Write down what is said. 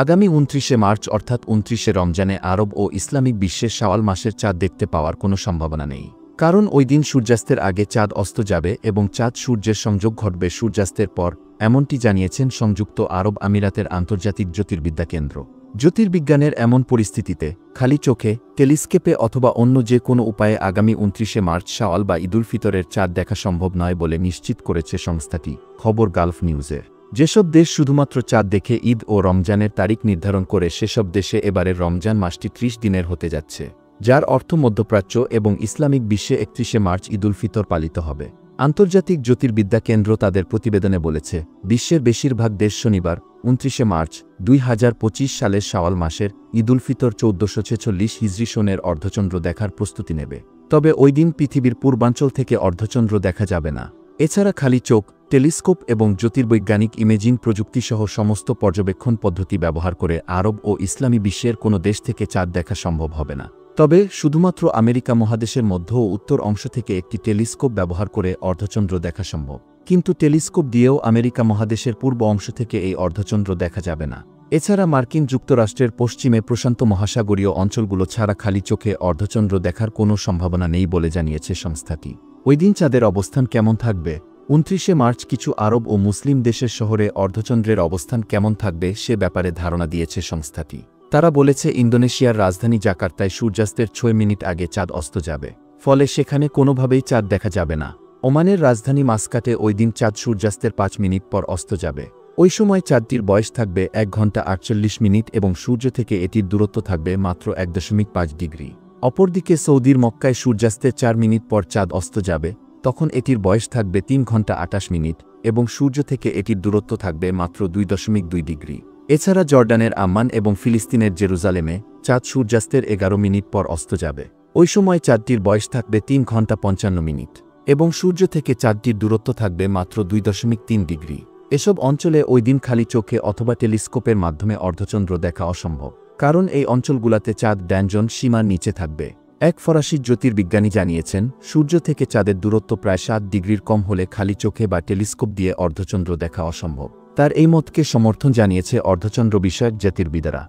আগামী ২৯শে মার্চ অর্থাৎ ২৯শে রমজানে আরব ও ইসলামিক বিশ্বের শাওয়াল মাসের চাঁদ দেখতে পাওয়ার কোনো সম্ভাবনা নেই। কারণ ওই দিন সূর্যাস্তের আগে চাঁদ অস্ত যাবে এবং চাঁদ সূর্যের সংযোগ ঘটবে সূর্যাস্তের পর, এমনটি জানিয়েছেন সংযুক্ত আরব আমিরাতের আন্তর্জাতিক জ্যোতির্বিদ্যা কেন্দ্র। জ্যোতির্বিজ্ঞানের এমন পরিস্থিতিতে খালি চোখে, টেলিস্কোপে অথবা অন্য যে কোনো উপায়ে আগামী ২৯শে মার্চ শাওয়াল বা ঈদুল ফিতরের চাঁদ দেখা সম্ভব নয় বলে নিশ্চিত করেছে সংস্থাটি। খবর গালফ নিউজের। যেসব দেশ শুধুমাত্র চাঁদ দেখে ঈদ ও রমজানের তারিখ নির্ধারণ করে সেসব দেশে এবারের রমজান মাসটি ৩০ দিনের হতে যাচ্ছে, যার অর্থ মধ্যপ্রাচ্য এবং ইসলামিক বিশ্বে ৩১শে মার্চ ঈদুল ফিতর পালিত হবে। আন্তর্জাতিক জ্যোতির্বিদ্যা কেন্দ্র তাদের প্রতিবেদনে বলেছে, বিশ্বের বেশিরভাগ দেশ শনিবার ২৯শে মার্চ ২০২৫ সালের শাওয়াল মাসের ঈদুল ফিতর ১৪৪৬ হিজরি সনের অর্ধচন্দ্র দেখার প্রস্তুতি নেবে। তবে ওই দিন পৃথিবীর পূর্বাঞ্চল থেকে অর্ধচন্দ্র দেখা যাবে না। এছাড়া খালি চোখ, টেলিস্কোপ এবং জ্যোতির্বৈজ্ঞানিক ইমেজিং প্রযুক্তিসহ সমস্ত পর্যবেক্ষণ পদ্ধতি ব্যবহার করে আরব ও ইসলামী বিশ্বের কোনো দেশ থেকে চাঁদ দেখা সম্ভব হবে না। তবে শুধুমাত্র আমেরিকা মহাদেশের মধ্য ও উত্তর অংশ থেকে একটি টেলিস্কোপ ব্যবহার করে অর্ধচন্দ্র দেখা সম্ভব। কিন্তু টেলিস্কোপ দিয়েও আমেরিকা মহাদেশের পূর্ব অংশ থেকে এই অর্ধচন্দ্র দেখা যাবে না। এছাড়া মার্কিন যুক্তরাষ্ট্রের পশ্চিমে প্রশান্ত মহাসাগরীয় অঞ্চলগুলো ছাড়া খালি চোখে অর্ধচন্দ্র দেখার কোনো সম্ভাবনা নেই বলে জানিয়েছে সংস্থাটি। ওই দিন চাঁদের অবস্থান কেমন থাকবে? ২৯শে মার্চ কিছু আরব ও মুসলিম দেশের শহরে অর্ধচন্দ্রের অবস্থান কেমন থাকবে সে ব্যাপারে ধারণা দিয়েছে সংস্থাটি। তারা বলেছে, ইন্দোনেশিয়ার রাজধানী জাকার্তায় সূর্যাস্তের ৬ মিনিট আগে চাঁদ অস্ত যাবে, ফলে সেখানে কোনোভাবেই চাঁদ দেখা যাবে না। ওমানের রাজধানী মাস্কাটে ওই দিন চাঁদ সূর্যাস্তের ৫ মিনিট পর অস্ত যাবে। ওই সময় চাঁদটির বয়স থাকবে ১ ঘন্টা ৪৮ মিনিট এবং সূর্য থেকে এটির দূরত্ব থাকবে মাত্র ১.৫ ডিগ্রি। অপরদিকে সৌদির মক্কায় সূর্যাস্তের ৪ মিনিট পর চাঁদ অস্ত যাবে, তখন এটির বয়স থাকবে ৩ ঘন্টা ২৮ মিনিট এবং সূর্য থেকে এটির দূরত্ব থাকবে মাত্র ২.২ ডিগ্রি। এছাড়া জর্ডানের আম্মান এবং ফিলিস্তিনের জেরুজালেমে চাঁদ সূর্যাস্তের ১১ মিনিট পর অস্ত যাবে। ওই সময় চাঁদটির বয়স থাকবে ৩ ঘন্টা ৫৫ মিনিট এবং সূর্য থেকে চাঁদটির দূরত্ব থাকবে মাত্র ২.৩ ডিগ্রি। এসব অঞ্চলে ওই দিন খালি চোখে অথবা টেলিস্কোপের মাধ্যমে অর্ধচন্দ্র দেখা অসম্ভব, কারণ এই অঞ্চলগুলোতে চাঁদ ড্যানজন সীমার নিচে থাকবে। এক ফরাসি জ্যোতির্বিজ্ঞানী জানিয়েছেন, সূর্য থেকে চাঁদের দূরত্ব প্রায় ৭ ডিগ্রির কম হলে খালি চোখে বা টেলিস্কোপ দিয়ে অর্ধচন্দ্র দেখা অসম্ভব। তার এই মতকে সমর্থন জানিয়েছে অর্ধচন্দ্র বিষয়ক জ্যোতির্বিদরা।